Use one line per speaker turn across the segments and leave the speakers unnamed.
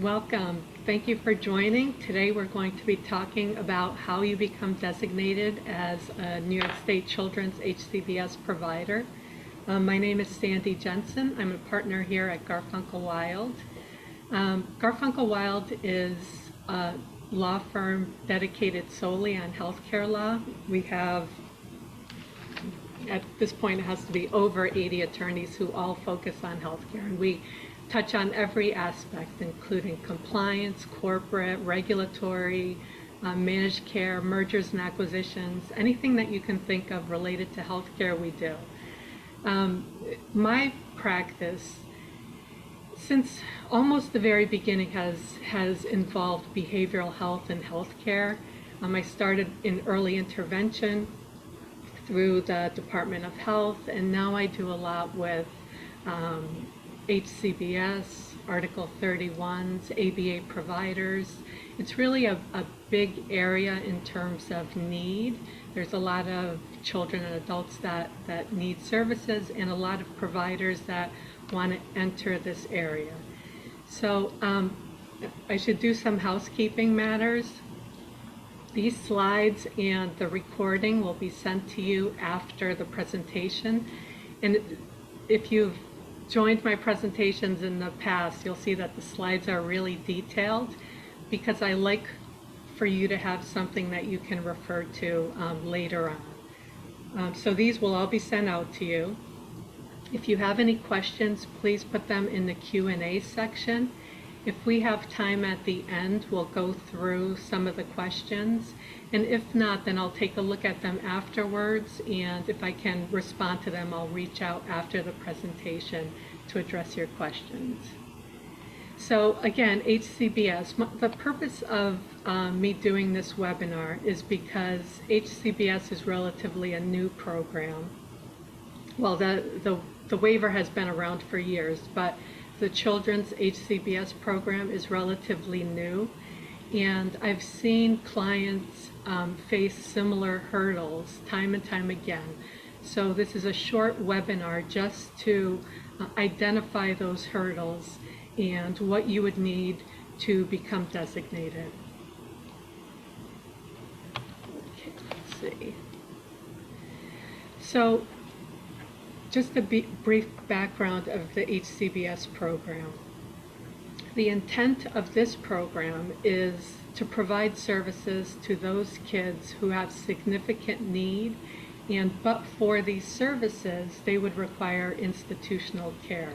Welcome. Thank you for joining. Today we're going to be talking about how you become designated as a New York State Children's HCBS provider. My name is Sandy Jensen. I'm a partner here at Garfunkel Wild. Garfunkel Wild is a law firm dedicated solely on healthcare law. We have, at this point, it has to be over 80 attorneys who all focus on healthcare, and we touch on every aspect, including compliance, corporate, regulatory, managed care, mergers and acquisitions, anything that you can think of related to healthcare, we do. My practice, since almost the very beginning, has involved behavioral health and healthcare. I started in early intervention through the Department of Health, and now I do a lot with HCBS, Article 31s, ABA providers. It's really a big area in terms of need. There's a lot of children and adults that need services, and a lot of providers that want to enter this area. So I should do some housekeeping matters. These slides and the recording will be sent to you after the presentation. And if you've joined my presentations in the past, you'll see that the slides are really detailed because I like for you to have something that you can refer to later on. So these will all be sent out to you. If you have any questions, please put them in the Q&A section. If we have time at the end, we'll go through some of the questions. And if not, then I'll take a look at them afterwards. And if I can respond to them, I'll reach out after the presentation to address your questions. So again, HCBS, the purpose of me doing this webinar is because HCBS is relatively a new program. Well, the waiver has been around for years, but the Children's HCBS program is relatively new, and I've seen clients face similar hurdles time and time again. So this is a short webinar just to identify those hurdles and what you would need to become designated. Okay, let's see. So just a brief background of the HCBS program. The intent of this program is to provide services to those kids who have significant need, and but for these services, they would require institutional care.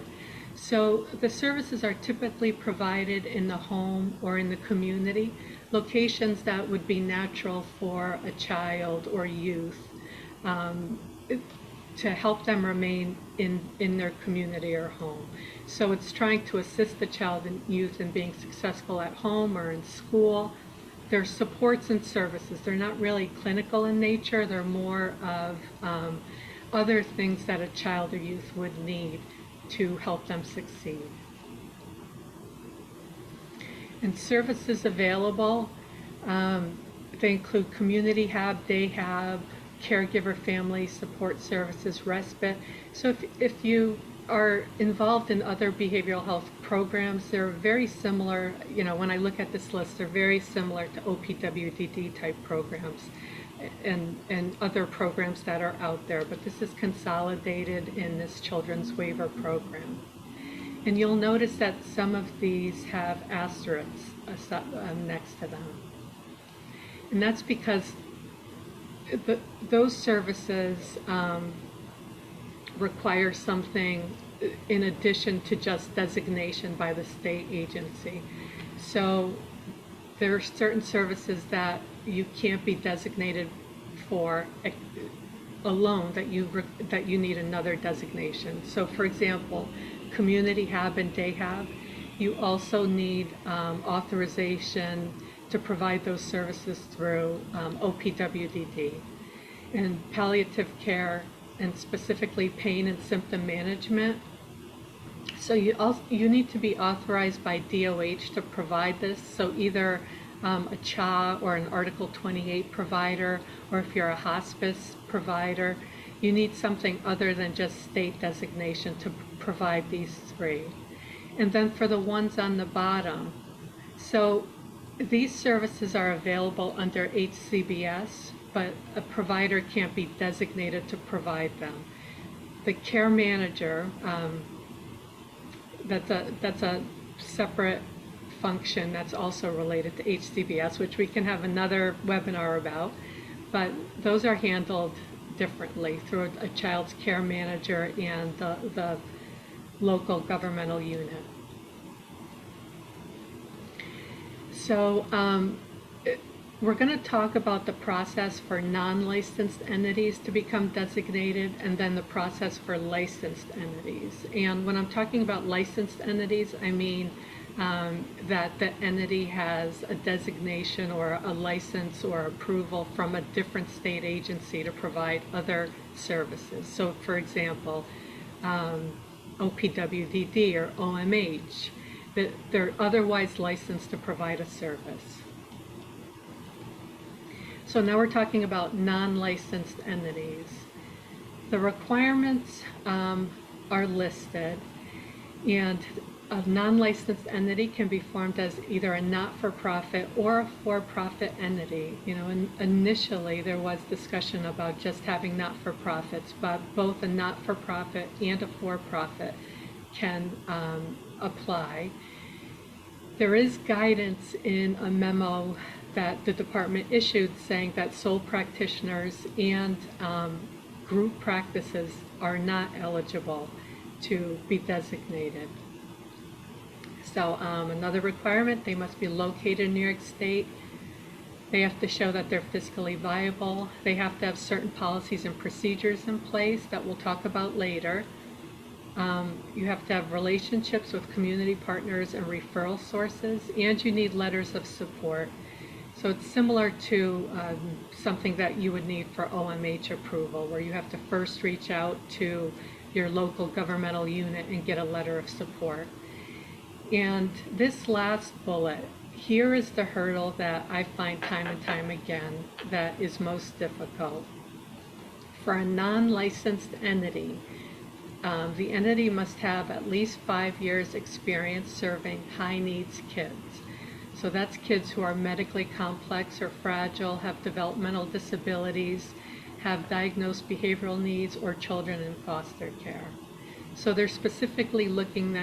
So the services are typically provided in the home or in the community, locations that would be natural for a child or youth, to help them remain in their community or home. So it's trying to assist the child and youth in being successful at home or in school. They're supports and services. They're not really clinical in nature. They're more of other things that a child or youth would need to help them succeed. And services available, they include community hub, day hub, caregiver family support services, respite. So if you are involved in other behavioral health programs, they're very similar. You know, when I look at this list, they're very similar to OPWDD type programs and other programs that are out there, but this is consolidated in this children's waiver program. And you'll notice that some of these have asterisks next to them. And that's because those services require something in addition to just designation by the state agency. So there are certain services that you can't be designated for alone, that you need another designation. So for example, community hub and day hub, you also need authorization to provide those services through OPWDD. And palliative care, and specifically pain and symptom management. So you need to be authorized by DOH to provide this. So either a CHA or an Article 28 provider, or if you're a hospice provider, you need something other than just state designation to provide these three. And then for the ones on the bottom, So these services are available under HCBS, but a provider can't be designated to provide them. The care manager, that's a separate function that's also related to HCBS, which we can have another webinar about, but those are handled differently through a child's care manager and the local governmental unit. So we're going to talk about the process for non-licensed entities to become designated, and then the process for licensed entities. And when I'm talking about licensed entities, I mean that the entity has a designation or a license or approval from a different state agency to provide other services. So for example, OPWDD or OMH, that they're otherwise licensed to provide a service. So now we're talking about non-licensed entities. The requirements are listed, and a non-licensed entity can be formed as either a not-for-profit or a for-profit entity. You know, initially there was discussion about just having not-for-profits, but both a not-for-profit and a for-profit can apply. There is guidance in a memo that the department issued saying that sole practitioners and group practices are not eligible to be designated. So another requirement, they must be located in New York State. They have to show that they're fiscally viable. They have to have certain policies and procedures in place that we'll talk about later. You have to have relationships with community partners and referral sources, and you need letters of support. So it's similar to something that you would need for OMH approval, where you have to first reach out to your local governmental unit and get a letter of support. And this last bullet, here is the hurdle that I find time and time again that is most difficult. For a non-licensed entity, the entity must have at least 5 years experience serving high-needs kids. So that's kids who are medically complex or fragile, have developmental disabilities, have diagnosed behavioral needs, or children in foster care. So they're specifically looking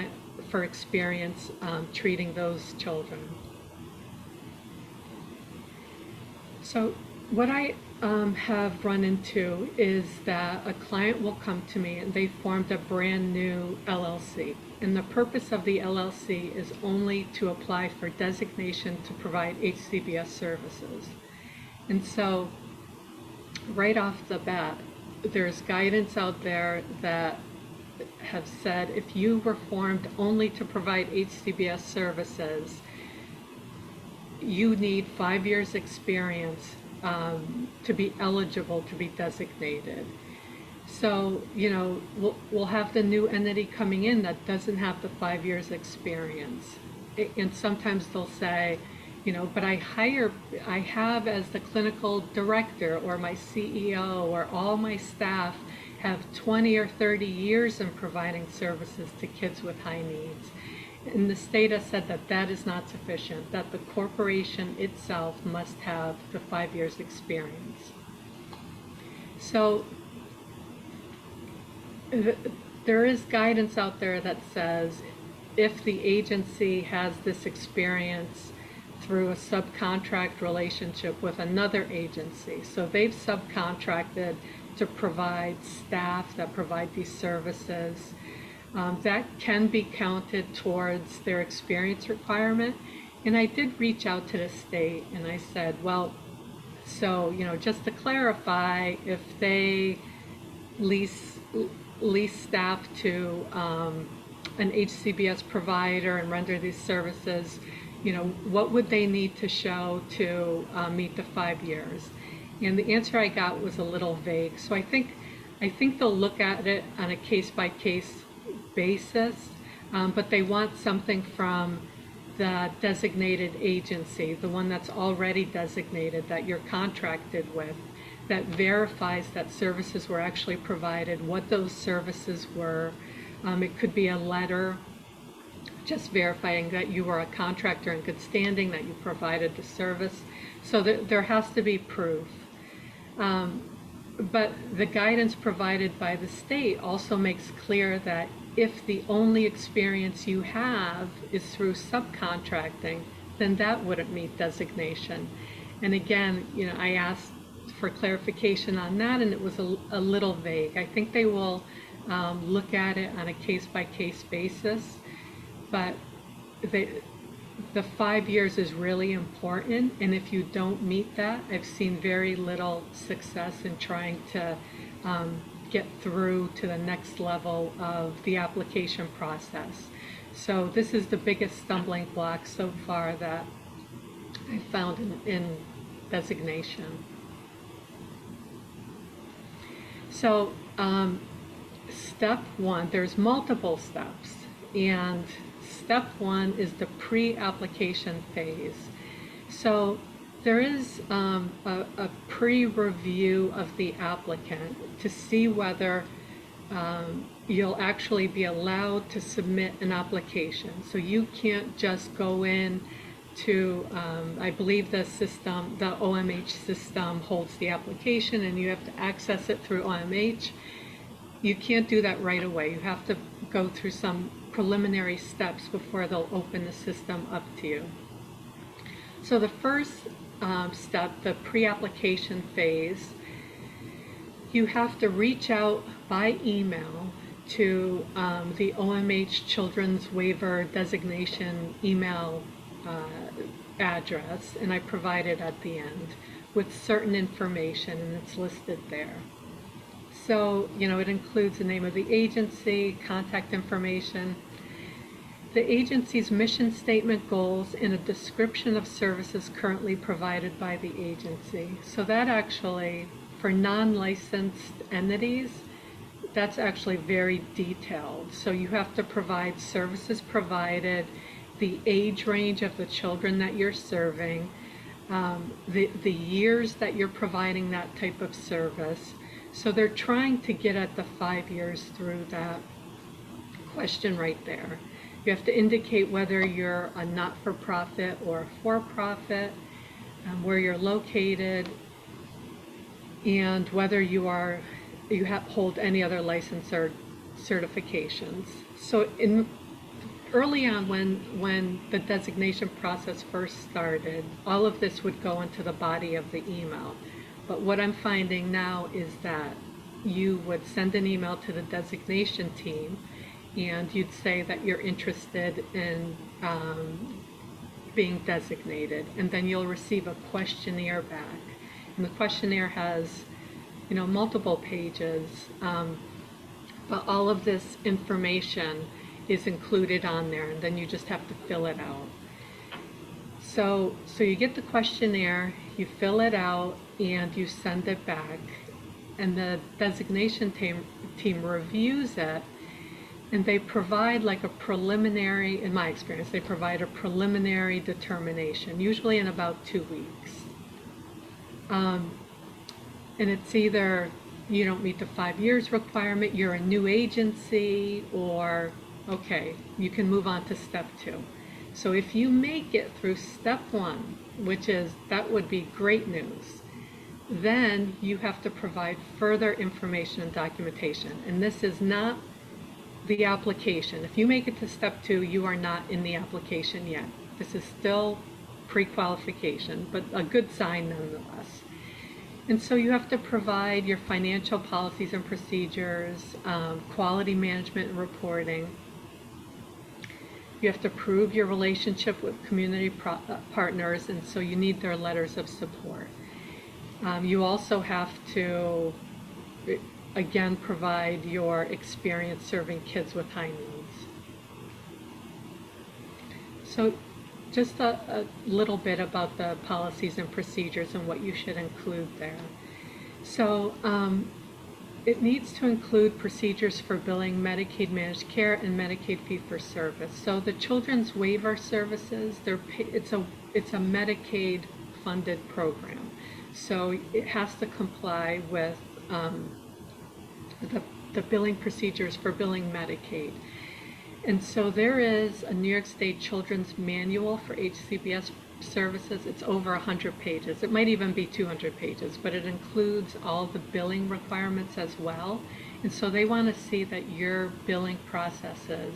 for experience treating those children. So what I have run into is that a client will come to me and they formed a brand new LLC. And the purpose of the LLC is only to apply for designation to provide HCBS services. And so right off the bat, there's guidance out there that have said if you were formed only to provide HCBS services, you need 5 years experience to be eligible to be designated. So, you know, we'll have the new entity coming in that doesn't have the 5 years experience. And sometimes they'll say, you know, but I have as the clinical director or my CEO or all my staff have 20 or 30 years in providing services to kids with high needs. And the state has said that that is not sufficient, that the corporation itself must have the 5 years experience. So there is guidance out there that says if the agency has this experience through a subcontract relationship with another agency, so they've subcontracted to provide staff that provide these services, that can be counted towards their experience requirement. And I did reach out to the state and I said, well, so, you know, just to clarify, if they lease staff to an HCBS provider and render these services, you know, what would they need to show to meet the 5 years? And the answer I got was a little vague. So I think they'll look at it on a case-by-case basis, but they want something from the designated agency, the one that's already designated that you're contracted with, that verifies that services were actually provided, what those services were. It could be a letter just verifying that you are a contractor in good standing, that you provided the service. So there has to be proof. But the guidance provided by the state also makes clear that if the only experience you have is through subcontracting, then that wouldn't meet designation. And again, I asked for clarification on that, and it was a little vague. I think they will look at it on a case-by-case basis, but the 5 years is really important, and if you don't meet that, I've seen very little success in trying to get through to the next level of the application process. So this is the biggest stumbling block so far that I found in designation. So step one, there's multiple steps, and step one is the pre-application phase. So there is a pre-review of the applicant to see whether you'll actually be allowed to submit an application. So you can't just go in to, I believe the system, the OMH system holds the application and you have to access it through OMH. You can't do that right away. You have to go through some preliminary steps before they'll open the system up to you. So the first step, the pre-application phase, you have to reach out by email to the OMH Children's Waiver Designation email address, and I provide it at the end with certain information, and it's listed there. So, it includes the name of the agency, contact information, the agency's mission statement, goals, and a description of services currently provided by the agency. So that actually, for non-licensed entities, that's actually very detailed. So you have to provide services provided, the age range of the children that you're serving, the years that you're providing that type of service. So they're trying to get at the 5 years through that question right there. You have to indicate whether you're a not-for-profit or a for-profit, where you're located, and whether you hold any other license or certifications. So early on, when the designation process first started, all of this would go into the body of the email. But what I'm finding now is that you would send an email to the designation team, and you'd say that you're interested in being designated, and then you'll receive a questionnaire back. And the questionnaire has, multiple pages, but all of this information is included on there, and then you just have to fill it out. So you get the questionnaire, you fill it out, and you send it back, and the designation team reviews it, and they provide like a preliminary, in my experience, they provide a preliminary determination, usually in about 2 weeks. And it's either you don't meet the 5 years requirement, you're a new agency, or okay, you can move on to step 2. So if you make it through step 1, that would be great news, then you have to provide further information and documentation. And this is not the application. If you make it to step 2, you are not in the application yet. This is still pre-qualification, but a good sign nonetheless. And so you have to provide your financial policies and procedures, quality management and reporting. You have to prove your relationship with community partners, and so you need their letters of support. You also have to, again, provide your experience serving kids with high needs. So just a little bit about the policies and procedures and what you should include there. So it needs to include procedures for billing Medicaid managed care and Medicaid fee-for-service. So the children's waiver services, it's a Medicaid funded program. So it has to comply with the billing procedures for billing Medicaid. And so there is a New York State Children's Manual for HCBS services. It's over 100 pages. It might even be 200 pages, but it includes all the billing requirements as well. And so they want to see that your billing processes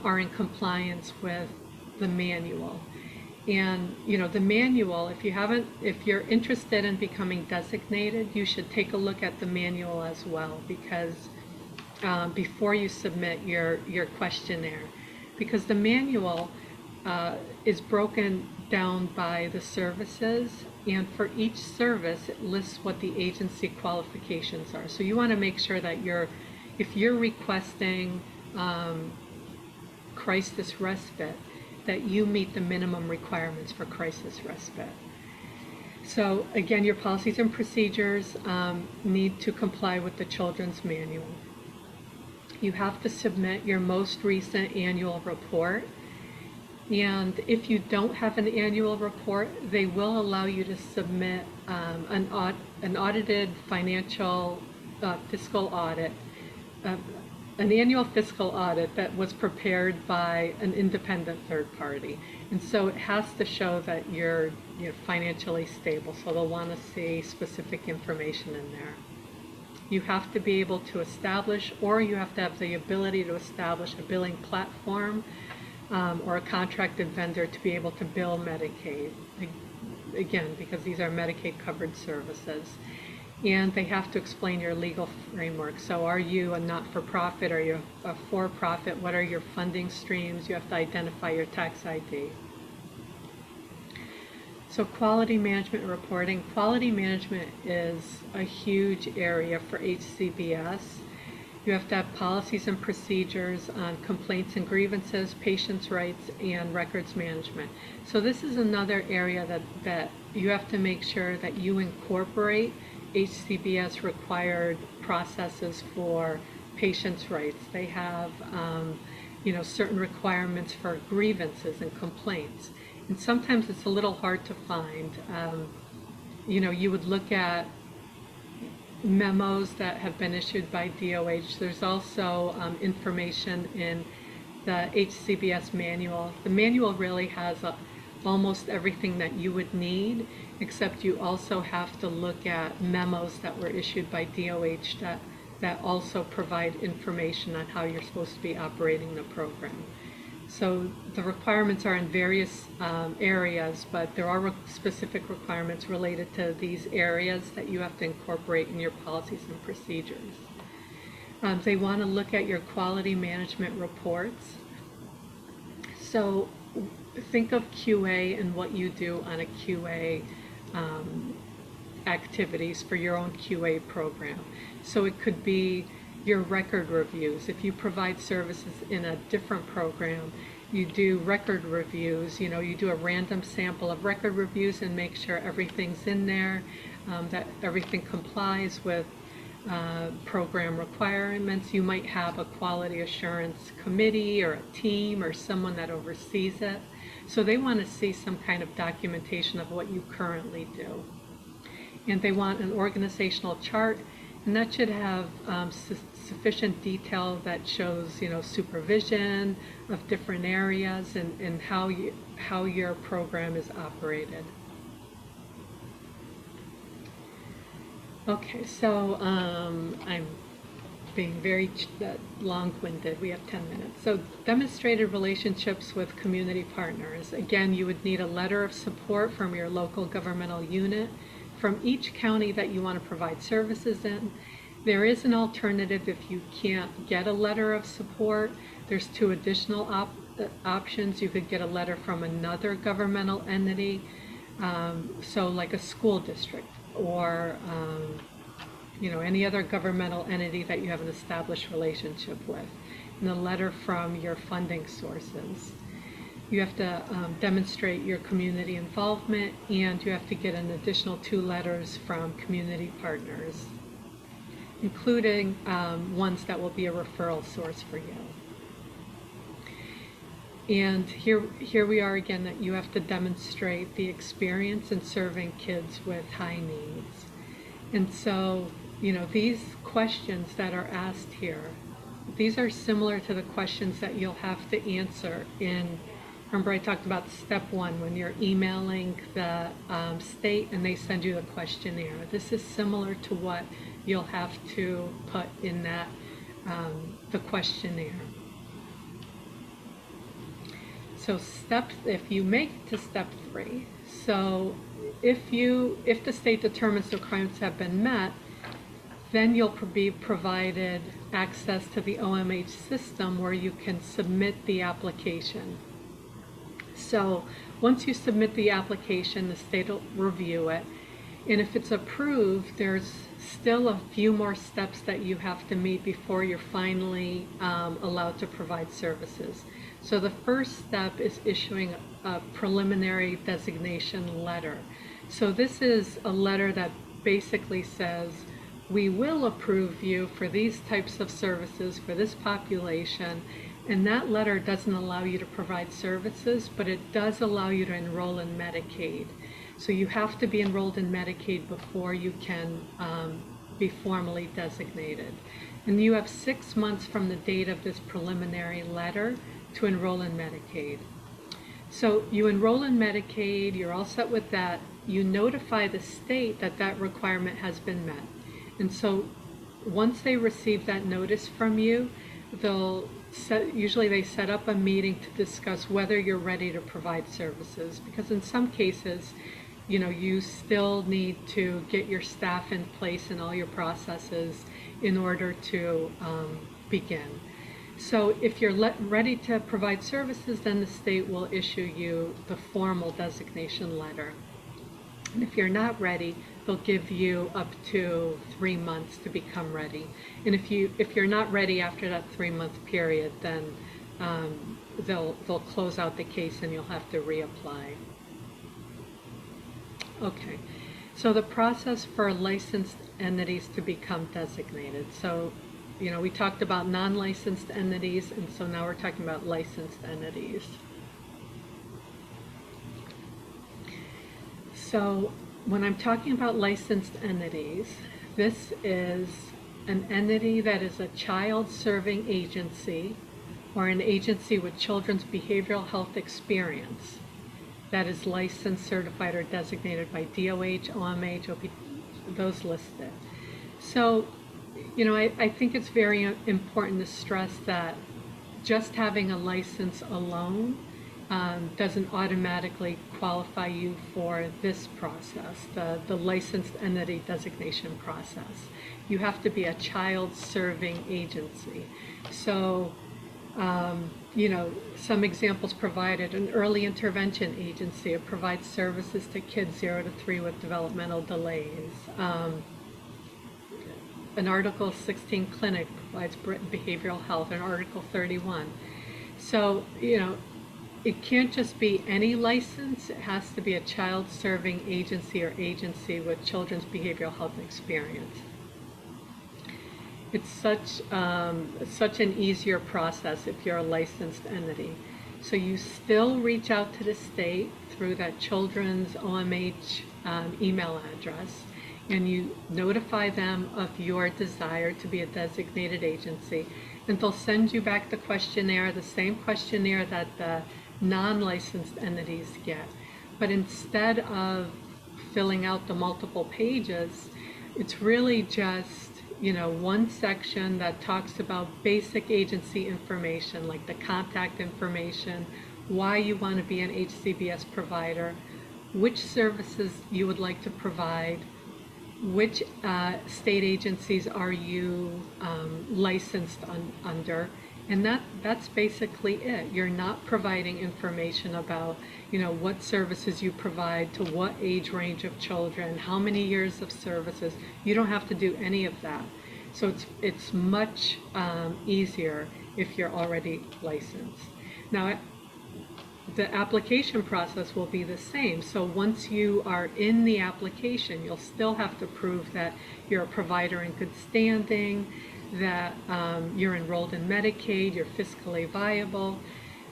are in compliance with the manual. And the manual, if you're interested in becoming designated, you should take a look at the manual as well, because before you submit your questionnaire, because the manual is broken down by the services, and for each service it lists what the agency qualifications are. So you want to make sure that if you're requesting crisis respite, that you meet the minimum requirements for crisis respite. So again, your policies and procedures need to comply with the Children's Manual. You have to submit your most recent annual report. And if you don't have an annual report, they will allow you to submit an audited financial fiscal audit, an annual fiscal audit that was prepared by an independent third party. And so it has to show that you're financially stable, so they'll want to see specific information in there. You have to be able to establish, or you have to have the ability to establish a billing platform or a contracted vendor to be able to bill Medicaid, again, because these are Medicaid covered services. And they have to explain your legal framework. So are you a not-for-profit? Are you a for-profit? What are your funding streams? You have to identify your tax ID. So quality management reporting. Quality management is a huge area for HCBS. You have to have policies and procedures on complaints and grievances, patients' rights, and records management. So this is another area that you have to make sure that you incorporate HCBS required processes for patients' rights. They have certain requirements for grievances and complaints. And sometimes it's a little hard to find. You would look at memos that have been issued by DOH. There's also information in the HCBS manual. The manual really has almost everything that you would need, except you also have to look at memos that were issued by DOH that also provide information on how you're supposed to be operating the program. So the requirements are in various areas, but there are specific requirements related to these areas that you have to incorporate in your policies and procedures. They want to look at your quality management reports. So think of QA and what you do on a QA activities for your own QA program. So it could be your record reviews. If you provide services in a different program, you do record reviews. You do a random sample of record reviews and make sure everything's in there, that everything complies with program requirements. You might have a quality assurance committee or a team or someone that oversees it. So they want to see some kind of documentation of what you currently do. And they want an organizational chart, and that should have sufficient detail that shows, supervision of different areas and how your program is operated. Okay, so I'm being very long-winded. We have 10 minutes. So demonstrated relationships with community partners. Again, you would need a letter of support from your local governmental unit from each county that you want to provide services in. There is an alternative if you can't get a letter of support. There's two additional options. You could get a letter from another governmental entity, so like a school district or any other governmental entity that you have an established relationship with, and a letter from your funding sources. You have to demonstrate your community involvement, and you have to get an additional 2 letters from community partners, including ones that will be a referral source for you. And here we are again, that you have to demonstrate the experience in serving kids with high needs. And so, these questions that are asked here, these are similar to the questions that you'll have to answer in, remember I talked about step 1 when you're emailing the state and they send you the questionnaire. This is similar to what you'll have to put in that, the questionnaire. So if you make it to step 3, so if the state determines the requirements have been met, then you'll be provided access to the OMH system where you can submit the application. So once you submit the application, the state will review it. And if it's approved, there's still a few more steps that you have to meet before you're finally allowed to provide services. So the first step is issuing a preliminary designation letter. So this is a letter that basically says, we will approve you for these types of services for this population, and that letter doesn't allow you to provide services, but it does allow you to enroll in Medicaid. So you have to be enrolled in Medicaid before you can be formally designated. And you have 6 months from the date of this preliminary letter to enroll in Medicaid. So you enroll in Medicaid, you're all set with that. You notify the state that that requirement has been met. And so once they receive that notice from you, usually they set up a meeting to discuss whether you're ready to provide services. Because in some cases, you still need to get your staff in place and all your processes in order to begin. So if you're ready to provide services, then the state will issue you the formal designation letter. And if you're not ready, they'll give you up to 3 months to become ready. And if you're not ready after that 3-month period, then they'll close out the case and you'll have to reapply. Okay, so the process for licensed entities to become designated. So, we talked about non-licensed entities, and so now we're talking about licensed entities. So when I'm talking about licensed entities, this is an entity that is a child-serving agency or an agency with children's behavioral health experience that is licensed, certified, or designated by DOH, OMH, OP, those listed. So, I think it's very important to stress that just having a license alone doesn't automatically qualify you for this process, the licensed entity designation process. You have to be a child-serving agency. So, some examples provided: an early intervention agency, it provides services to kids 0 to 3 with developmental delays. An Article 16 clinic provides behavioral health, and Article 31. So, it can't just be any license. It has to be a child-serving agency or agency with children's behavioral health experience. It's such an easier process if you're a licensed entity. So you still reach out to the state through that children's OMH email address, and you notify them of your desire to be a designated agency, and they'll send you back the questionnaire, the same questionnaire that the non-licensed entities get. But instead of filling out the multiple pages, it's really just one section that talks about basic agency information, like the contact information, why you want to be an HCBS provider, which services you would like to provide, which state agencies are you licensed under, and that's basically it. You're not providing information about what services you provide to what age range of children, how many years of services. You don't have to do any of that. So it's much easier if you're already licensed. Now, the application process will be the same. So once you are in the application, you'll still have to prove that you're a provider in good standing, that you're enrolled in Medicaid, you're fiscally viable.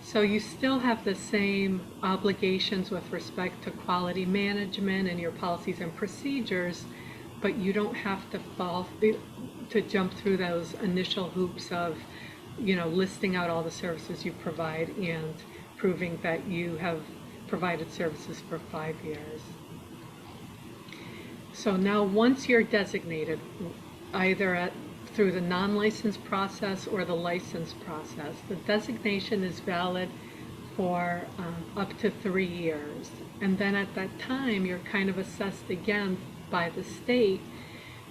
So you still have the same obligations with respect to quality management and your policies and procedures, but you don't have to jump through those initial hoops of listing out all the services you provide and proving that you have provided services for 5 years. So now once you're designated, either through the non-licensed process or the licensed process, the designation is valid for up to 3 years. And then at that time, you're kind of assessed again by the state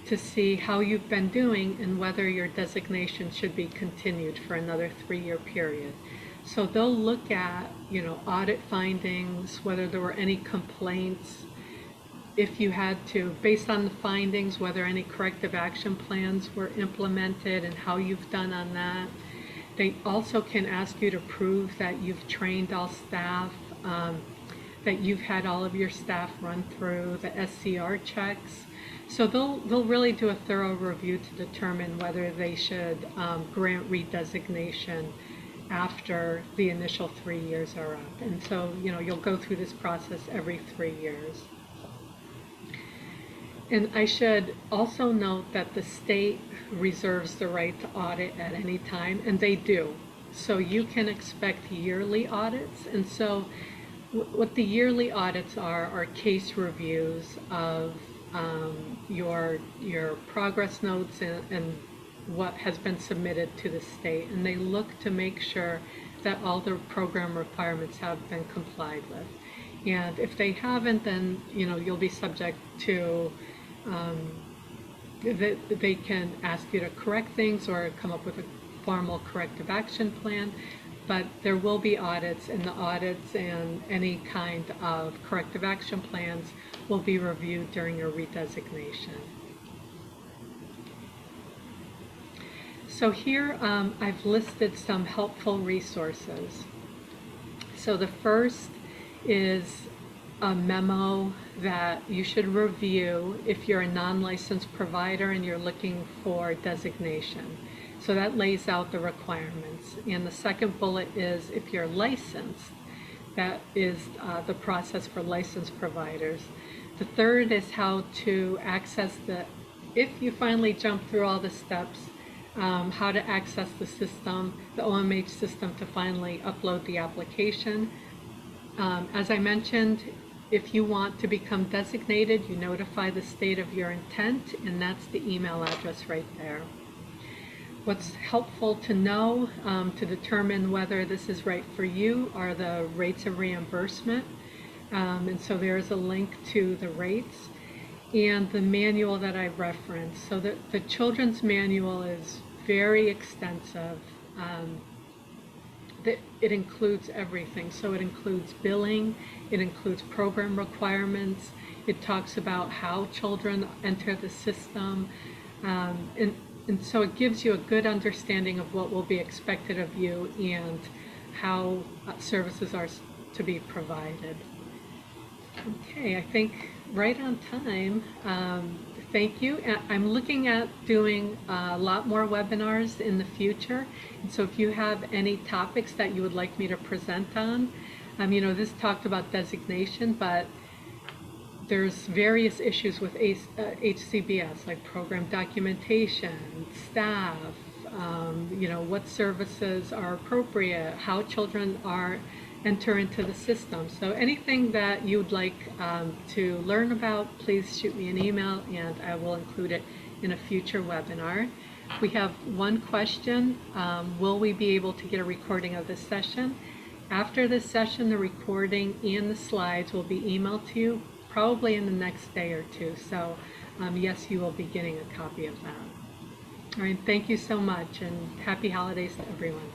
to see how you've been doing and whether your designation should be continued for another 3-year period. So they'll look at, audit findings, whether there were any complaints, if you had to, based on the findings, whether any corrective action plans were implemented and how you've done on that. They also can ask you to prove that you've trained all staff, that you've had all of your staff run through the SCR checks. So they'll really do a thorough review to determine whether they should grant redesignation after the initial 3 years are up. And so, you'll go through this process every 3 years. And I should also note that the state reserves the right to audit at any time, and they do. So you can expect yearly audits. And so what the yearly audits are case reviews of your progress notes and what has been submitted to the state. And they look to make sure that all the program requirements have been complied with. And if they haven't, then you'll be subject to they can ask you to correct things or come up with a formal corrective action plan, but there will be audits, and the audits and any kind of corrective action plans will be reviewed during your redesignation. So here I've listed some helpful resources. So the first is a memo that you should review if you're a non-licensed provider and you're looking for designation. So that lays out the requirements. And the second bullet is if you're licensed, that is the process for licensed providers. The third is how to access if you finally jump through all the steps, how to access the system, the OMH system, to finally upload the application. As I mentioned, if you want to become designated, you notify the state of your intent, and that's the email address right there. What's helpful to know to determine whether this is right for you are the rates of reimbursement. And so there's a link to the rates and the manual that I referenced. So the children's manual is very extensive. It includes everything. So it includes billing, it includes program requirements, it talks about how children enter the system, and so it gives you a good understanding of what will be expected of you and how services are to be provided. Okay, I think right on time. Thank you. I'm looking at doing a lot more webinars in the future. And so if you have any topics that you would like me to present on, this talked about designation, but there's various issues with HCBS, like program documentation, staff, what services are appropriate, how children enter into the system. So anything that you'd like to learn about, please shoot me an email and I will include it in a future webinar. We have one question. Will we be able to get a recording of this session? After this session, the recording and the slides will be emailed to you probably in the next day or two. So yes, you will be getting a copy of that. All right, thank you so much and happy holidays to everyone.